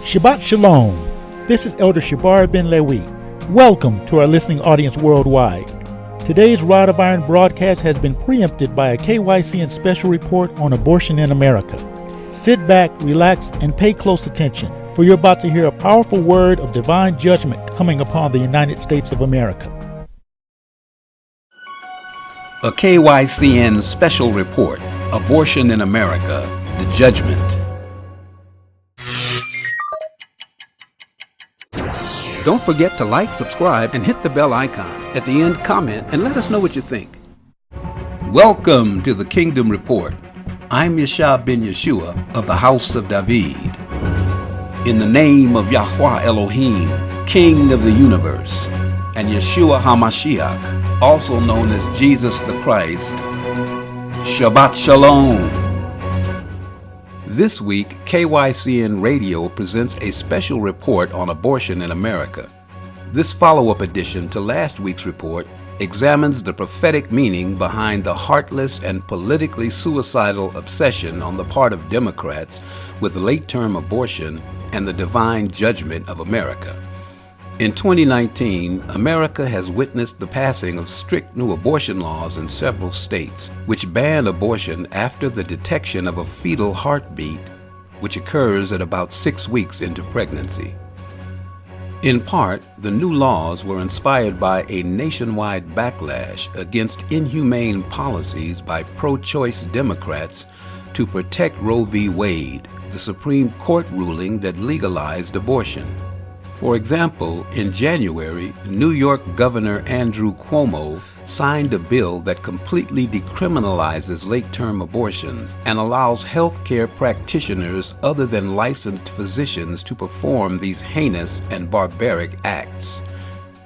Shabbat Shalom. This is Elder Shabar Ben Lewi. Welcome to our listening audience worldwide. Today's Rod of Iron broadcast has been preempted by a Kycn special report on abortion in America. Sit back, relax, and pay close attention, for you're about to hear a powerful word of divine judgment coming upon the United States of America. A Kycn special report, Abortion in America, the Judgment. Don't forget to like, subscribe, and hit the bell icon. At the end, comment and let us know what you think. Welcome to the Kingdom Report. I'm Yeshua ben Yeshua of the House of David. In the name of Yahweh Elohim, King of the universe, and Yeshua HaMashiach, also known as Jesus the Christ, Shabbat Shalom. This week, Kycn Radio presents a special report on abortion in America. This follow-up edition to last week's report examines the prophetic meaning behind the heartless and politically suicidal obsession on the part of Democrats with late-term abortion and the divine judgment of America. In 2019, America has witnessed the passing of strict new abortion laws in several states, which ban abortion after the detection of a fetal heartbeat, which occurs at about 6 weeks into pregnancy. In part, the new laws were inspired by a nationwide backlash against inhumane policies by pro-choice Democrats to protect Roe v. Wade, the Supreme Court ruling that legalized abortion. For example, in January, New York Governor Andrew Cuomo signed a bill that completely decriminalizes late-term abortions and allows healthcare practitioners other than licensed physicians to perform these heinous and barbaric acts.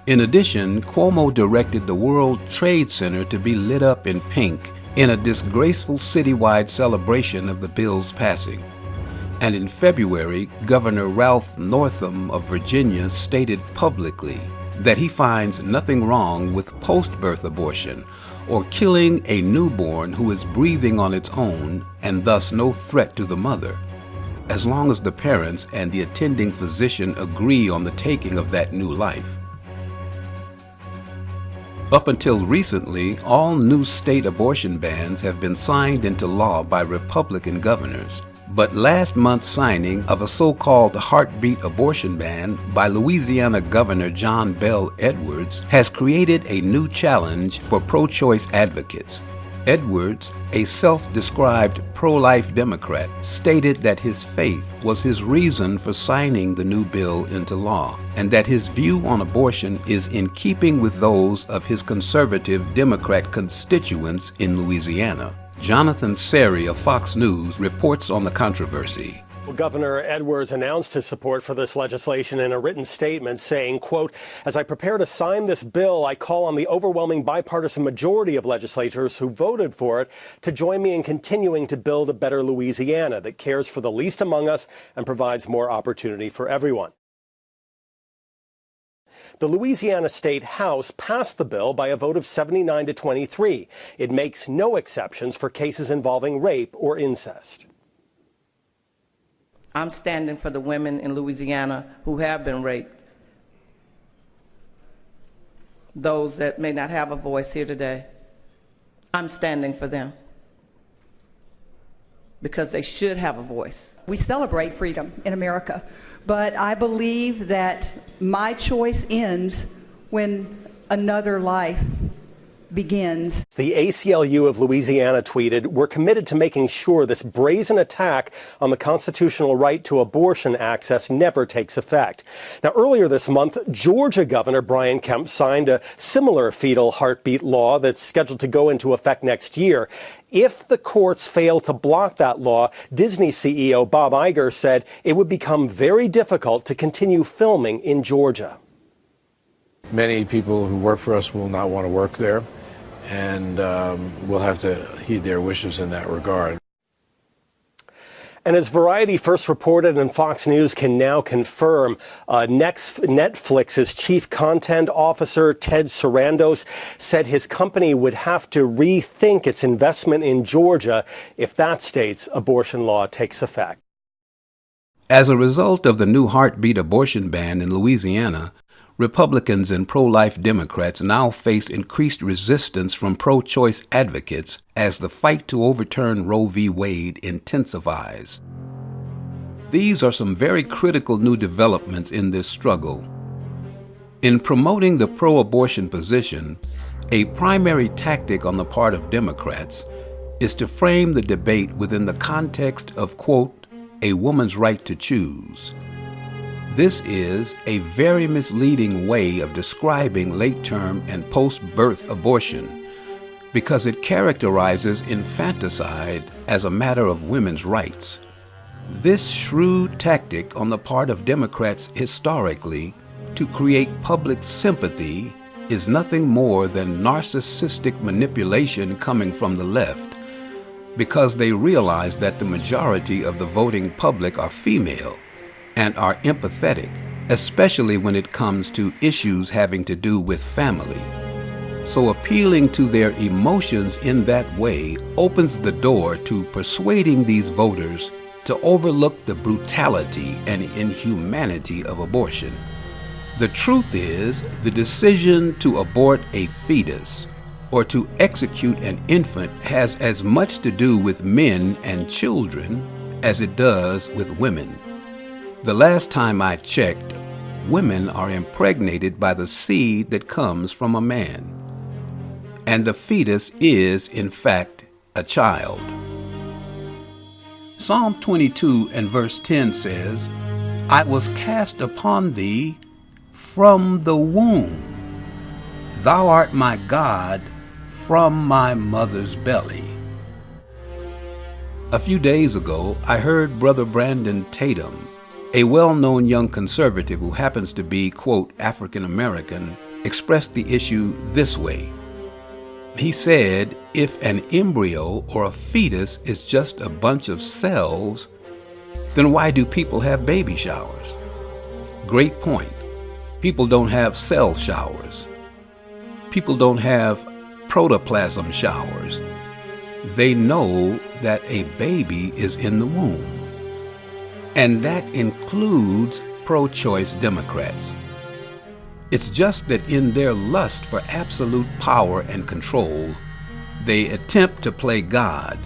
In addition, Cuomo directed the World Trade Center to be lit up in pink in a disgraceful citywide celebration of the bill's passing. And in February, Governor Ralph Northam of Virginia stated publicly that he finds nothing wrong with post-birth abortion or killing a newborn who is breathing on its own and thus no threat to the mother, as long as the parents and the attending physician agree on the taking of that new life. Up until recently, all new state abortion bans have been signed into law by Republican governors. But last month's signing of a so-called heartbeat abortion ban by Louisiana Governor Bel Edwards has created a new challenge for pro-choice advocates. Edwards, a self-described pro-life Democrat, stated that his faith was his reason for signing the new bill into law, and that his view on abortion is in keeping with those of his conservative Democrat constituents in Louisiana. Jonathan Seri of Fox News reports on the controversy. Governor Edwards announced his support for this legislation in a written statement saying, quote, "As I prepare to sign this bill, I call on the overwhelming bipartisan majority of legislators who voted for it to join me in continuing to build a better Louisiana that cares for the least among us and provides more opportunity for everyone." The Louisiana State House passed the bill by a vote of 79 to 23. It makes no exceptions for cases involving rape or incest. I'm standing for the women in Louisiana who have been raped. Those that may not have a voice here today, I'm standing for them because they should have a voice. We celebrate freedom in America, but I believe that my choice ends when another life begins. The ACLU of Louisiana tweeted, "We're committed to making sure this brazen attack on the constitutional right to abortion access never takes effect." Now, earlier this month, Georgia Governor Brian Kemp signed a similar fetal heartbeat law that's scheduled to go into effect next year. If the courts fail to block that law, Disney CEO Bob Iger said it would become very difficult to continue filming in Georgia. Many people who work for us will not want to work there, and we'll have to heed their wishes in that regard. And as Variety first reported and Fox News can now confirm, Netflix's chief content officer, Ted Sarandos, said his company would have to rethink its investment in Georgia if that state's abortion law takes effect. As a result of the new heartbeat abortion ban in Louisiana, Republicans and pro-life Democrats now face increased resistance from pro-choice advocates as the fight to overturn Roe v. Wade intensifies. These are some very critical new developments in this struggle. In promoting the pro-abortion position, a primary tactic on the part of Democrats is to frame the debate within the context of, quote, a woman's right to choose. This is a very misleading way of describing late-term and post-birth abortion because it characterizes infanticide as a matter of women's rights. This shrewd tactic on the part of Democrats historically to create public sympathy is nothing more than narcissistic manipulation coming from the left, because they realize that the majority of the voting public are female and are empathetic, especially when it comes to issues having to do with family. So appealing to their emotions in that way opens the door to persuading these voters to overlook the brutality and inhumanity of abortion. The truth is, the decision to abort a fetus or to execute an infant has as much to do with men and children as it does with women. The last time I checked, women are impregnated by the seed that comes from a man. And the fetus is, in fact, a child. Psalm 22 and verse 10 says, I was cast upon thee from the womb. Thou art my God from my mother's belly. A few days ago, I heard Brother Brandon Tatum, a well-known young conservative who happens to be, quote, African American, express the issue this way. He said, if an embryo or a fetus is just a bunch of cells, then why do people have baby showers? Great point. People don't have cell showers. People don't have protoplasm showers. They know that a baby is in the womb. And that includes pro-choice Democrats. It's just that in their lust for absolute power and control, they attempt to play God,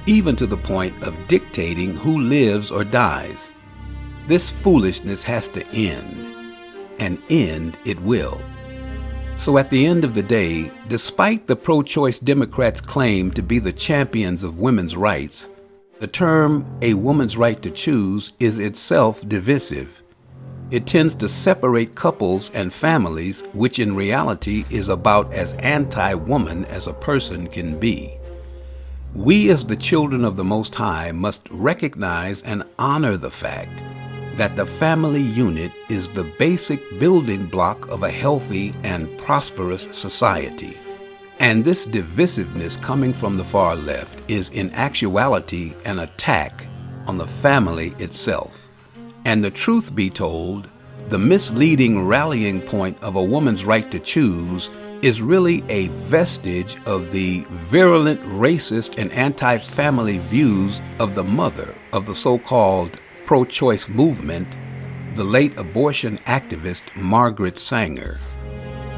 even to the point of dictating who lives or dies. This foolishness has to end, and end it will. So at the end of the day, despite the pro-choice Democrats' claim to be the champions of women's rights, the term a woman's right to choose is itself divisive. It tends to separate couples and families, which in reality is about as anti-woman as a person can be. We as the children of the Most High must recognize and honor the fact that the family unit is the basic building block of a healthy and prosperous society. And this divisiveness coming from the far left is in actuality an attack on the family itself. And the truth be told, the misleading rallying point of a woman's right to choose is really a vestige of the virulent racist and anti-family views of the mother of the so-called pro-choice movement, the late abortion activist Margaret Sanger.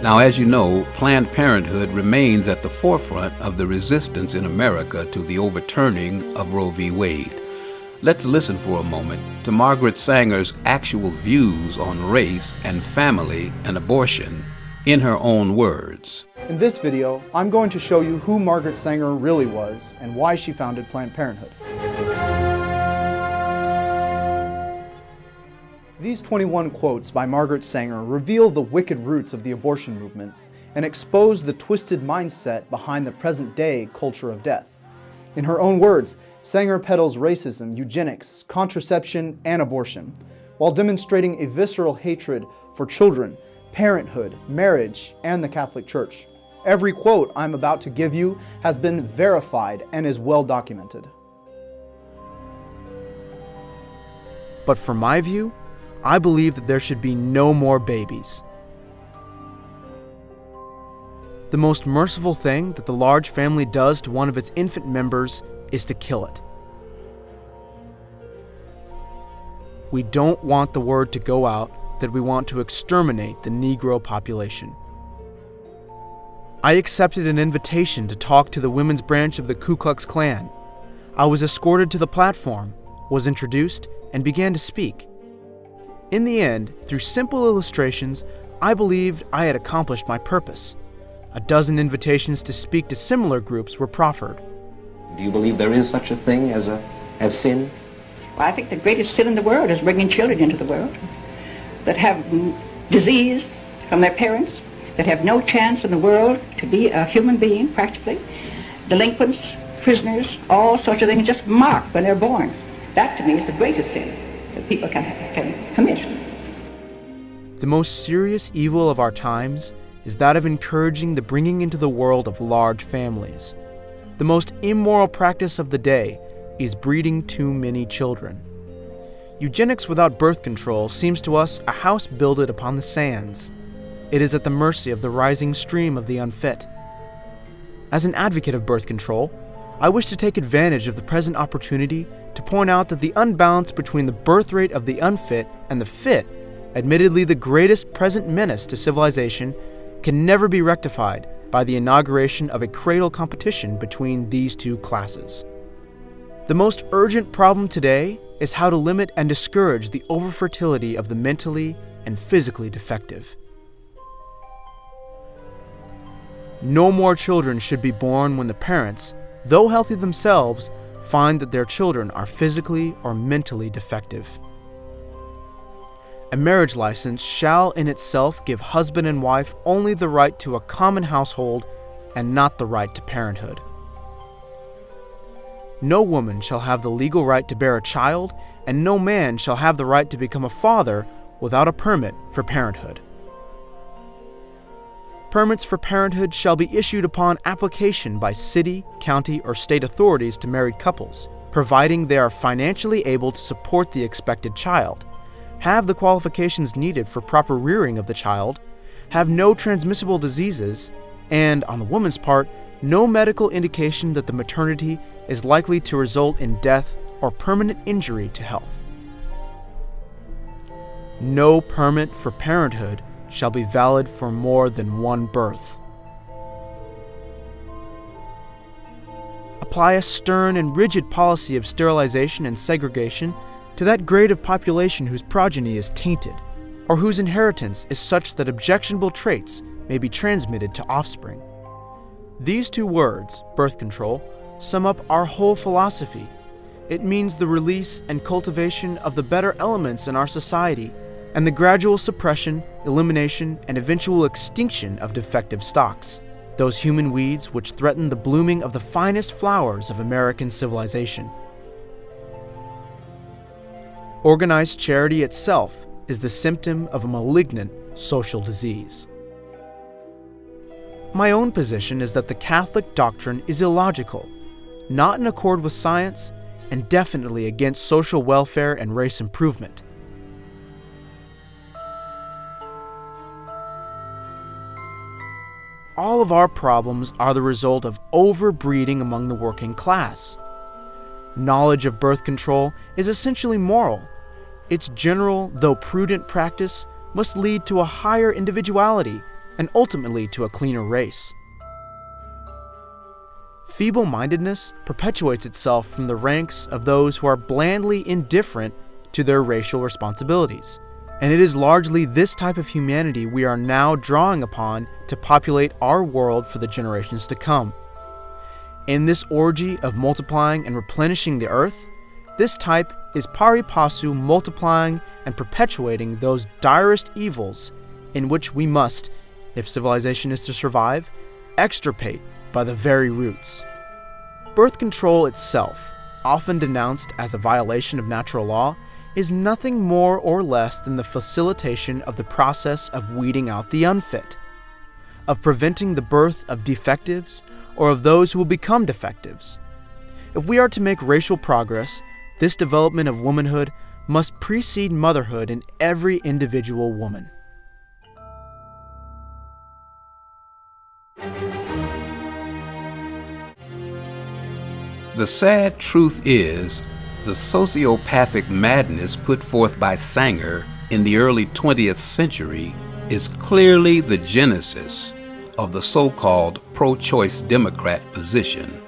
Now, as you know, Planned Parenthood remains at the forefront of the resistance in America to the overturning of Roe v. Wade. Let's listen for a moment to Margaret Sanger's actual views on race and family and abortion in her own words. In this video, I'm going to show you who Margaret Sanger really was and why she founded Planned Parenthood. These 21 quotes by Margaret Sanger reveal the wicked roots of the abortion movement and expose the twisted mindset behind the present-day culture of death. In her own words, Sanger peddles racism, eugenics, contraception, and abortion, while demonstrating a visceral hatred for children, parenthood, marriage, and the Catholic Church. Every quote I'm about to give you has been verified and is well documented. But from my view, I believe that there should be no more babies. The most merciful thing that the large family does to one of its infant members is to kill it. we don't want the word to go out that we want to exterminate the Negro population. I accepted an invitation to talk to the women's branch of the Ku Klux Klan. I was escorted to the platform, was introduced, and began to speak. In the end, through simple illustrations, I believed I had accomplished my purpose. A dozen invitations to speak to similar groups were proffered. Do you believe there is such a thing as sin? Well, I think the greatest sin in the world is bringing children into the world that have disease from their parents, that have no chance in the world to be a human being, practically. Delinquents, prisoners, all sorts of things just marked when they're born. That, to me, is the greatest sin that people can commit. The most serious evil of our times is that of encouraging the bringing into the world of large families. The most immoral practice of the day is breeding too many children. Eugenics without birth control seems to us a house builded upon the sands. It is at the mercy of the rising stream of the unfit. As an advocate of birth control, I wish to take advantage of the present opportunity to point out that the unbalance between the birth rate of the unfit and the fit, admittedly the greatest present menace to civilization, can never be rectified by the inauguration of a cradle competition between these two classes. The most urgent problem today is how to limit and discourage the overfertility of the mentally and physically defective. No more children should be born when the parents, though healthy themselves, find that their children are physically or mentally defective. A marriage license shall in itself give husband and wife only the right to a common household and not the right to parenthood. No woman shall have the legal right to bear a child, and no man shall have the right to become a father without a permit for parenthood. Permits for parenthood shall be issued upon application by city, county, or state authorities to married couples, providing they are financially able to support the expected child, have the qualifications needed for proper rearing of the child, have no transmissible diseases, and, on the woman's part, no medical indication that the maternity is likely to result in death or permanent injury to health. No permit for parenthood shall be valid for more than one birth. Apply a stern and rigid policy of sterilization and segregation to that grade of population whose progeny is tainted, or whose inheritance is such that objectionable traits may be transmitted to offspring. These two words, birth control, sum up our whole philosophy. It means the release and cultivation of the better elements in our society, and the gradual suppression, elimination, and eventual extinction of defective stocks, those human weeds which threaten the blooming of the finest flowers of American civilization. Organized charity itself is the symptom of a malignant social disease. My own position is that the Catholic doctrine is illogical, not in accord with science, and definitely against social welfare and race improvement. All of our problems are the result of overbreeding among the working class. Knowledge of birth control is essentially moral. Its general, though prudent practice must lead to a higher individuality and ultimately to a cleaner race. Feeble-mindedness perpetuates itself from the ranks of those who are blandly indifferent to their racial responsibilities. And it is largely this type of humanity we are now drawing upon to populate our world for the generations to come. In this orgy of multiplying and replenishing the earth, this type is pari passu multiplying and perpetuating those direst evils in which we must, if civilization is to survive, extirpate by the very roots. Birth control itself, often denounced as a violation of natural law, is nothing more or less than the facilitation of the process of weeding out the unfit, of preventing the birth of defectives or of those who will become defectives. If we are to make racial progress, this development of womanhood must precede motherhood in every individual woman. The sad truth is, The sociopathic madness put forth by Sanger in the early 20th century is clearly the genesis of the so-called pro-choice Democrat position.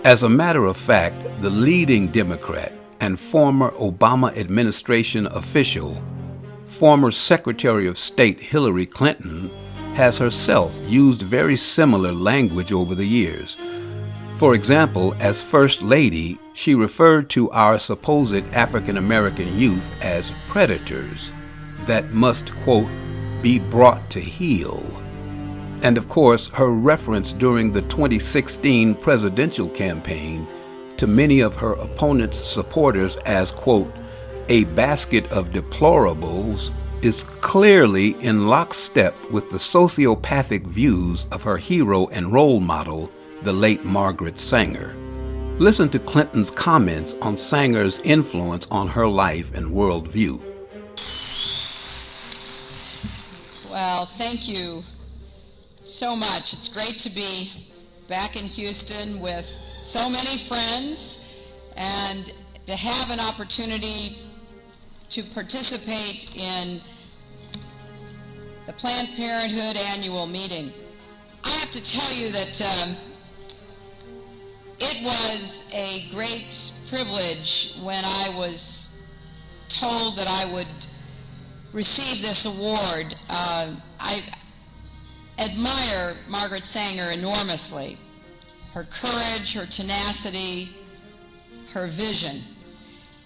As a matter of fact, the leading Democrat and former Obama administration official, former Secretary of State Hillary Clinton, has herself used very similar language over the years. For example, as First Lady, she referred to our supposed African American youth as predators that must, quote, be brought to heel. And of course, her reference during the 2016 presidential campaign to many of her opponent's supporters as, quote, a basket of deplorables is clearly in lockstep with the sociopathic views of her hero and role model, the late Margaret Sanger. Listen to Clinton's comments on Sanger's influence on her life and worldview. Well, thank you so much. It's great to be back in Houston with so many friends and to have an opportunity to participate in the Planned Parenthood annual meeting. I have to tell you that it was a great privilege when I was told that I would receive this award. I admire Margaret Sanger enormously. Her courage, her tenacity, her vision.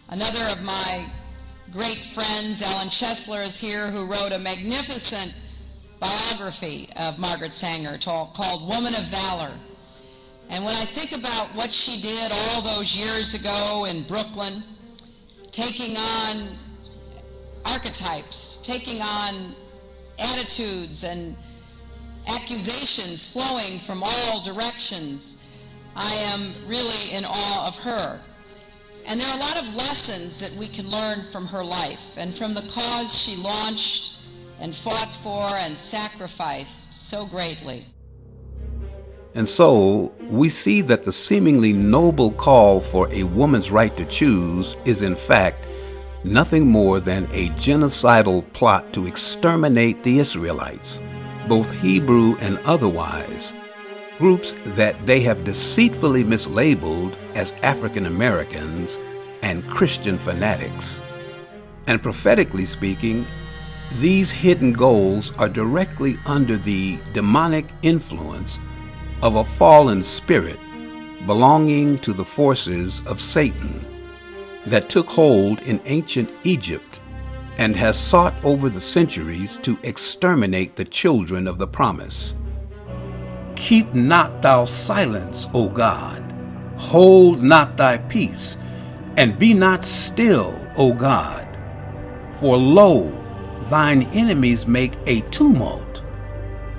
Another of my great friends, Ellen Chesler, is here, who wrote a magnificent biography of Margaret Sanger called Woman of Valor. And when I think about what she did all those years ago in Brooklyn, taking on archetypes, taking on attitudes and accusations flowing from all directions, I am really in awe of her. And there are a lot of lessons that we can learn from her life and from the cause she launched and fought for and sacrificed so greatly. And so, we see that the seemingly noble call for a woman's right to choose is in fact nothing more than a genocidal plot to exterminate the Israelites, both Hebrew and otherwise, groups that they have deceitfully mislabeled as African Americans and Christian fanatics. And prophetically speaking, these hidden goals are directly under the demonic influence of a fallen spirit belonging to the forces of Satan that took hold in ancient Egypt and has sought over the centuries to exterminate the children of the promise. Keep not thou silence, O God, hold not thy peace, and be not still, O God. For lo, thine enemies make a tumult,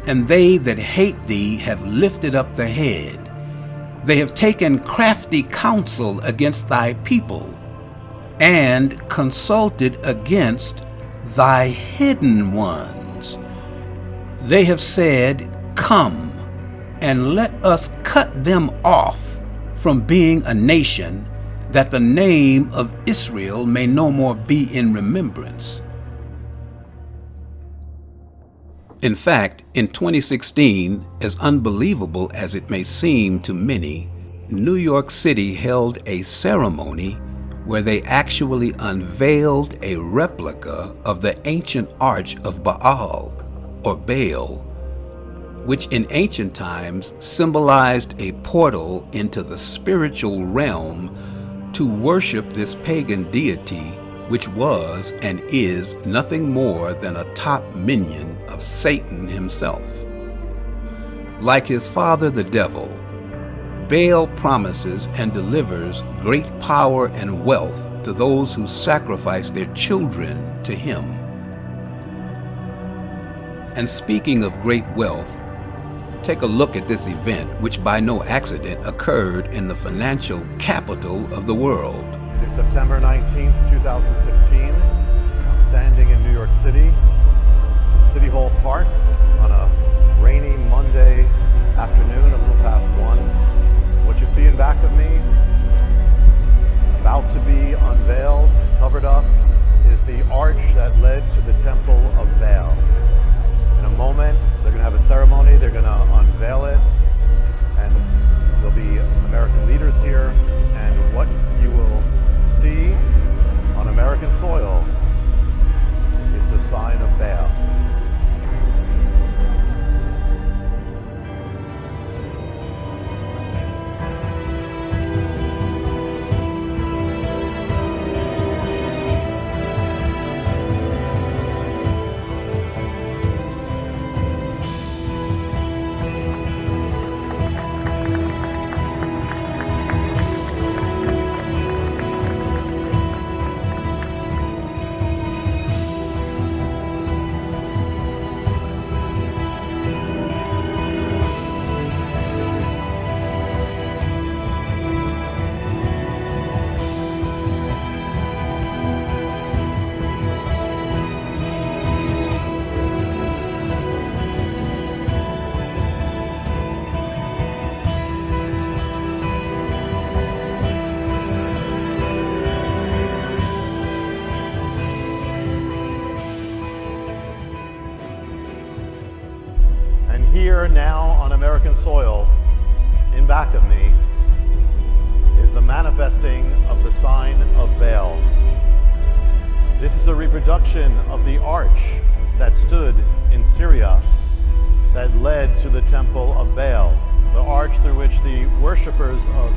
and they that hate thee have lifted up the head. They have taken crafty counsel against thy people, and consulted against thy hidden ones. They have said, come, and let us cut them off from being a nation, that the name of Israel may no more be in remembrance. In fact, in 2016, as unbelievable as it may seem to many, New York City held a ceremony where they actually unveiled a replica of the ancient arch of Baal, or Baal, which in ancient times symbolized a portal into the spiritual realm to worship this pagan deity, which was and is nothing more than a top minion of Satan himself. Like his father the devil, Baal promises and delivers great power and wealth to those who sacrifice their children to him. And speaking of great wealth, take a look at this event, which by no accident occurred in the financial capital of the world. It is September 19th, 2016. I'm standing in New York City, in City Hall Park, on a rainy Monday afternoon, a little past 1. What you see in back of me led to the temple of Bel. In a moment, they're going to have a ceremony, they're going to unveil it, and there'll be American leaders here, and what you will see on American soil is the sign of Bel. Here now on American soil, in back of me, is the manifesting of the sign of Bel. This is a reproduction of the arch that stood in Syria that led to the temple of Bel, the arch through which the worshippers of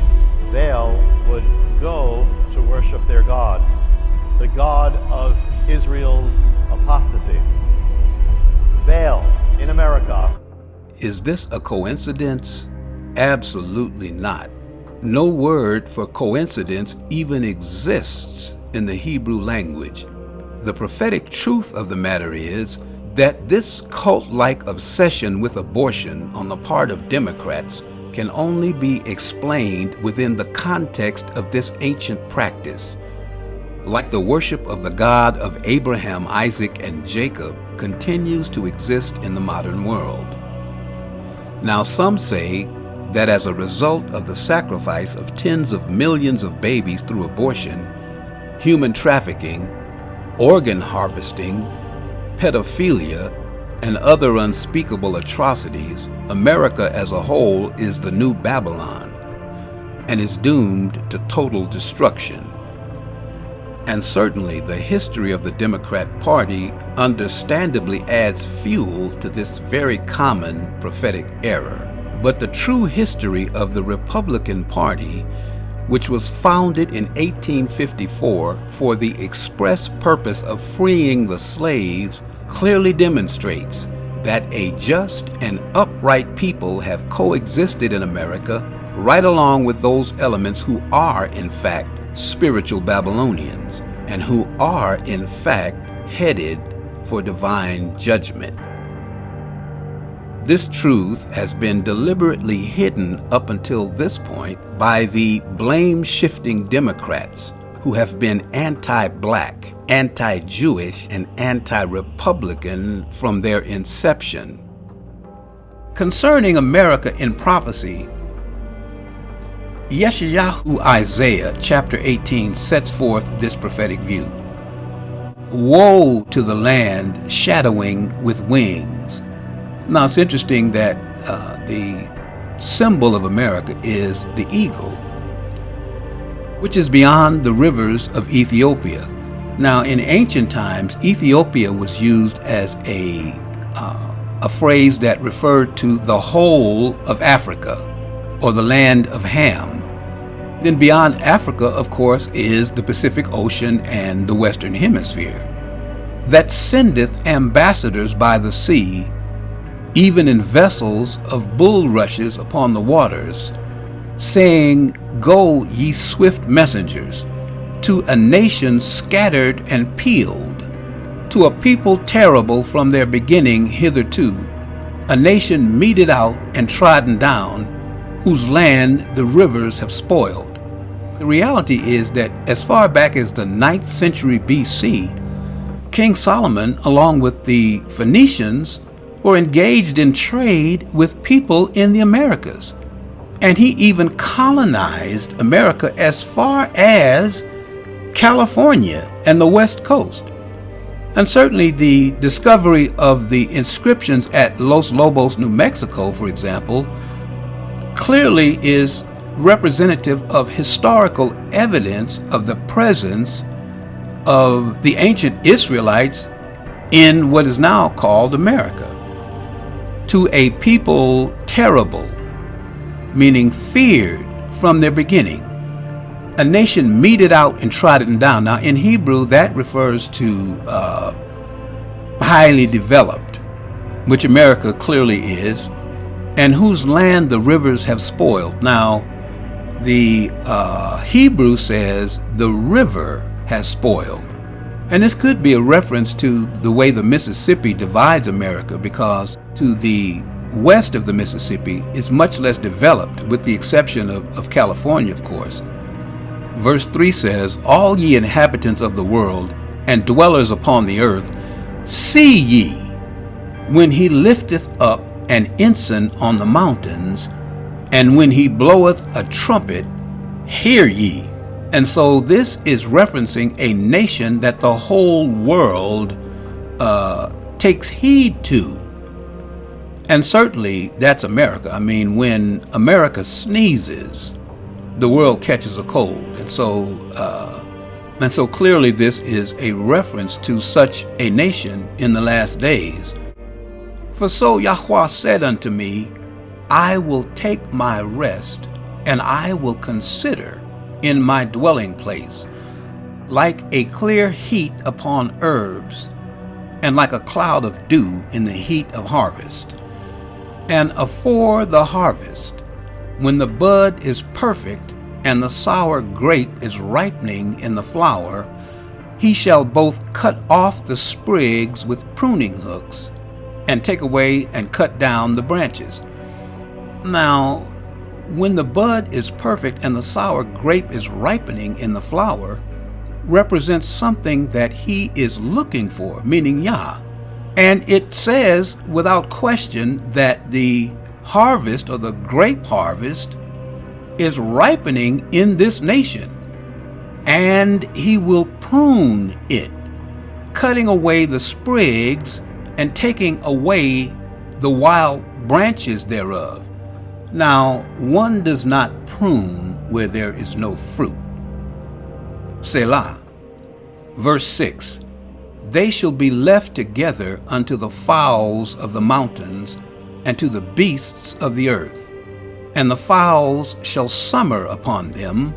Bel would go to worship their God, the God of Israel's apostasy. Bel in America. Is this a coincidence? Absolutely not. No word for coincidence even exists in the Hebrew language. The prophetic truth of the matter is that this cult-like obsession with abortion on the part of Democrats can only be explained within the context of this ancient practice. Like the worship of the God of Abraham, Isaac, and Jacob continues to exist in the modern world. Now, some say that as a result of the sacrifice of tens of millions of babies through abortion, human trafficking, organ harvesting, pedophilia, and other unspeakable atrocities, America as a whole is the new Babylon and is doomed to total destruction. And certainly the history of the Democrat Party understandably adds fuel to this very common prophetic error. But the true history of the Republican Party, which was founded in 1854 for the express purpose of freeing the slaves, clearly demonstrates that a just and upright people have coexisted in America right along with those elements who are, in fact, spiritual Babylonians, and who are, in fact, headed for divine judgment. This truth has been deliberately hidden up until this point by the blame-shifting Democrats who have been anti-black, anti-Jewish, and anti-Republican from their inception. Concerning America in prophecy, Yeshayahu Isaiah chapter 18 sets forth this prophetic view. Woe to the land shadowing with wings. Now it's interesting that the symbol of America is the eagle, which is beyond the rivers of Ethiopia. Now in ancient times, Ethiopia was used as a phrase that referred to the whole of Africa, or the land of Ham. Then beyond Africa, of course, is the Pacific Ocean and the Western Hemisphere, that sendeth ambassadors by the sea, even in vessels of bulrushes upon the waters, saying, Go, ye swift messengers, to a nation scattered and peeled, to a people terrible from their beginning hitherto, a nation meted out and trodden down, whose land the rivers have spoiled. The reality is that as far back as the 9th century BC, King Solomon, along with the Phoenicians, were engaged in trade with people in the Americas. And he even colonized America as far as California and the West Coast. And certainly the discovery of the inscriptions at Los Lobos, New Mexico, for example, clearly is representative of historical evidence of the presence of the ancient Israelites in what is now called America. To a people terrible, meaning feared from their beginning, a nation meted out and trodden down. Now in Hebrew that refers to highly developed, which America clearly is, and whose land the rivers have spoiled. Now the Hebrew says the river has spoiled. And this could be a reference to the way the Mississippi divides America, because to the west of the Mississippi is much less developed, with the exception of California, of course. Verse 3 says, "All ye inhabitants of the world, and dwellers upon the earth, see ye, when he lifteth up an ensign on the mountains, and when he bloweth a trumpet, hear ye." And so this is referencing a nation that the whole world takes heed to. And certainly that's America. I mean, when America sneezes, the world catches a cold. And so clearly this is a reference to such a nation in the last days. "For so Yahweh said unto me, I will take my rest, and I will consider in my dwelling place, like a clear heat upon herbs, and like a cloud of dew in the heat of harvest. And afore the harvest, when the bud is perfect, and the sour grape is ripening in the flower, he shall both cut off the sprigs with pruning hooks, and take away and cut down the branches." Now, when the bud is perfect and the sour grape is ripening in the flower, represents something that he is looking for, meaning Yah. And it says without question that the harvest, or the grape harvest, is ripening in this nation, and he will prune it, cutting away the sprigs and taking away the wild branches thereof. Now, one does not prune where there is no fruit. Selah. Verse 6, "They shall be left together unto the fowls of the mountains, and to the beasts of the earth. And the fowls shall summer upon them,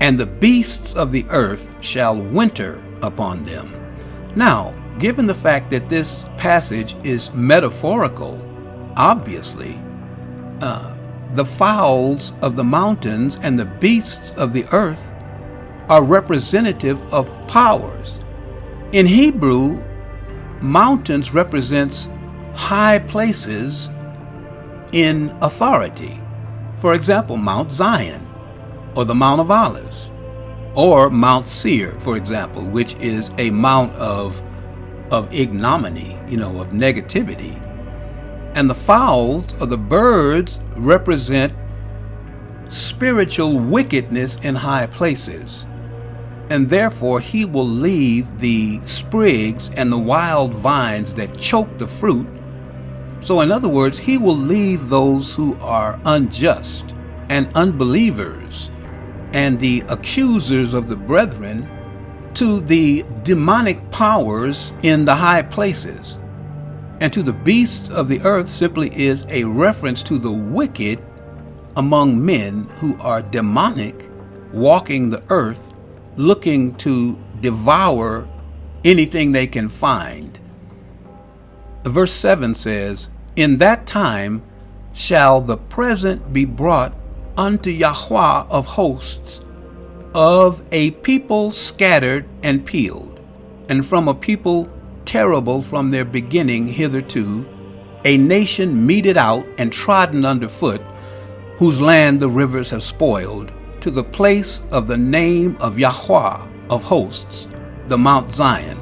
and the beasts of the earth shall winter upon them." Now, given the fact that this passage is metaphorical, obviously, the fowls of the mountains and the beasts of the earth are representative of powers. In Hebrew, mountains represents high places in authority. For example, Mount Zion, or the Mount of Olives, or Mount Seir, for example, which is a mount of ignominy, of negativity. And the fowls, or the birds, represent spiritual wickedness in high places. And therefore he will leave the sprigs and the wild vines that choke the fruit. So in other words, he will leave those who are unjust and unbelievers and the accusers of the brethren to the demonic powers in the high places. And to the beasts of the earth simply is a reference to the wicked among men who are demonic, walking the earth, looking to devour anything they can find. Verse 7 says, "In that time shall the present be brought unto Yahweh of hosts, of a people scattered and peeled, and from a people terrible from their beginning hitherto, a nation meted out and trodden under foot, whose land the rivers have spoiled, to the place of the name of Yahweh of hosts, the Mount Zion."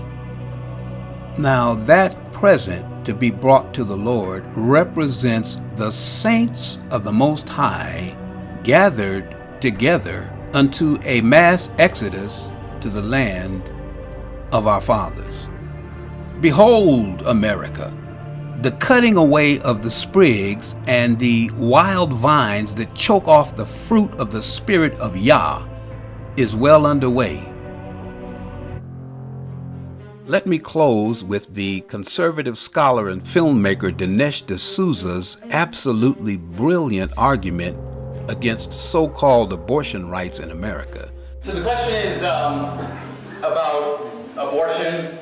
Now that present to be brought to the Lord represents the saints of the Most High gathered together unto a mass exodus to the land of our fathers. Behold, America, the cutting away of the sprigs and the wild vines that choke off the fruit of the Spirit of Yah is well underway. Let me close with the conservative scholar and filmmaker Dinesh D'Souza's absolutely brilliant argument against so-called abortion rights in America. So the question is about abortion,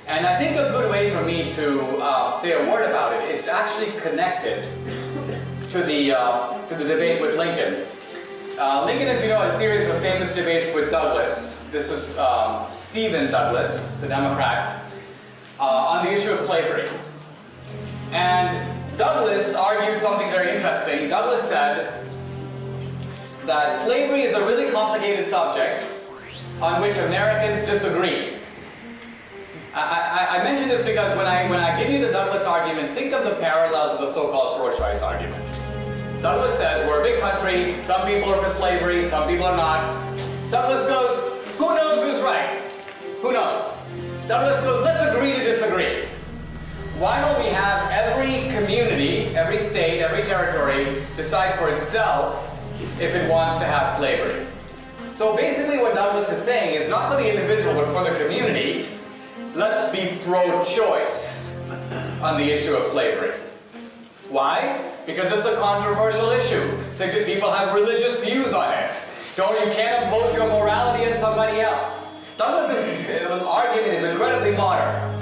and I think a good way for me to say a word about it is to actually connect it to the debate with Lincoln. Lincoln, as you know, had a series of famous debates with Douglas. This is Stephen Douglas, the Democrat, on the issue of slavery. And Douglas argued something very interesting. Douglas said that slavery is a really complicated subject on which Americans disagree. I mention this because when I give you the Douglas argument, think of the parallel to the so-called pro-choice argument. Douglas says, we're a big country, some people are for slavery, some people are not. Douglas goes, who knows who's right? Who knows? Douglas goes, let's agree to disagree. Why don't we have every community, every state, every territory decide for itself if it wants to have slavery? So basically what Douglas is saying is not for the individual, but for the community, let's be pro-choice on the issue of slavery. Why? Because it's a controversial issue. So people have religious views on it. You can't impose your morality on somebody else. Douglas's argument is incredibly modern.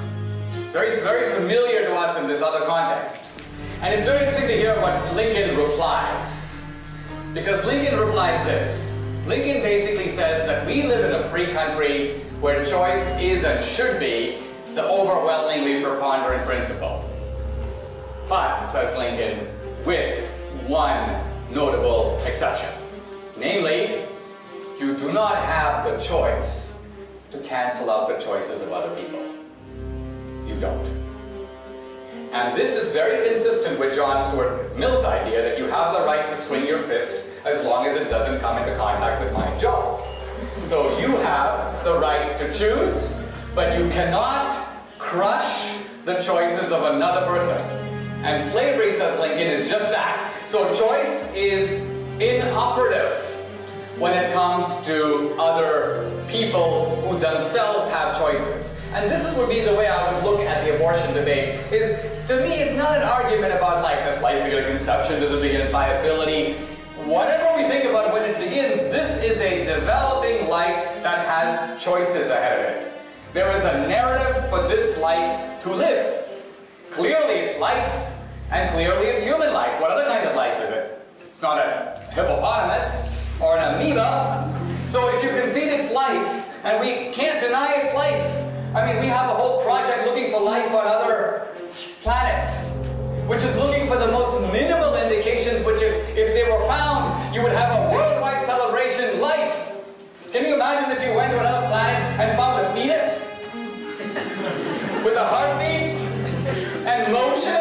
Very, very familiar to us in this other context. And it's very interesting to hear what Lincoln replies. Because Lincoln replies this. Lincoln basically says that we live in a free country where choice is and should be the overwhelmingly preponderant principle. But, says Lincoln, with one notable exception. Namely, you do not have the choice to cancel out the choices of other people. You don't. And this is very consistent with John Stuart Mill's idea that you have the right to swing your fist as long as it doesn't come into contact with my jaw. So you have the right to choose, but you cannot crush the choices of another person. And slavery, says Lincoln, is just that. So choice is inoperative when it comes to other people who themselves have choices. And this would be the way I would look at the abortion debate, is, to me, it's not an argument about, like, does life begin at conception, does it begin at viability? Whatever we think about when it begins, this is a developing life that has choices ahead of it. There is a narrative for this life to live. Clearly it's life, and clearly it's human life. What other kind of life is it? It's not a hippopotamus or an amoeba. So if you concede it's life, and we can't deny it's life, I mean, we have a whole project looking for life on other planets, which is looking for the most minimal indications, which if they were found, you would have a worldwide celebration. Life. Can you imagine if you went to another planet and found a fetus with a heartbeat and motion,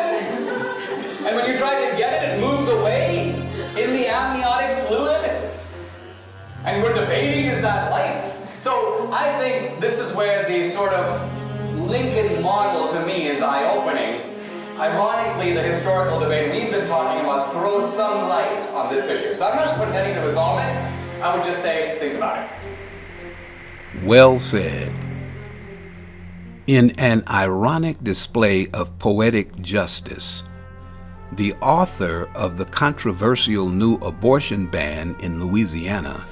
and when you try to get it, it moves away in the amniotic fluid, and we're debating, is that life? So I think this is where the sort of Lincoln model to me is eye-opening. Ironically, the historical debate we've been talking about throws some light on this issue. So I'm not pretending to resolve it. I would just say, think about it. Well said. In an ironic display of poetic justice, the author of the controversial new abortion ban in Louisiana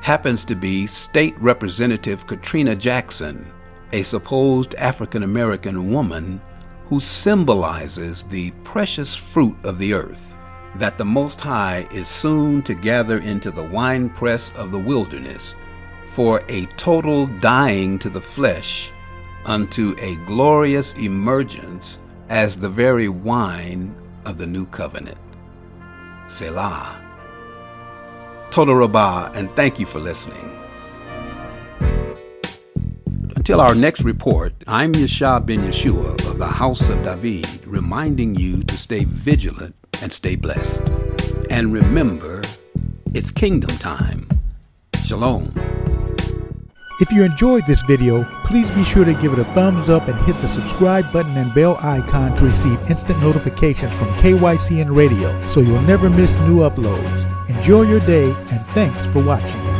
happens to be State Representative Katrina Jackson, a supposed African-American woman who symbolizes the precious fruit of the earth that the Most High is soon to gather into the winepress of the wilderness for a total dying to the flesh unto a glorious emergence as the very wine of the new covenant. Selah. Toda Rabbah, and thank you for listening. Until our next report, I'm Yeshua ben Yeshua of the House of David, reminding you to stay vigilant and stay blessed. And remember, it's kingdom time. Shalom. If you enjoyed this video, please be sure to give it a thumbs up and hit the subscribe button and bell icon to receive instant notifications from Kycn Radio so you'll never miss new uploads. Enjoy your day and thanks for watching.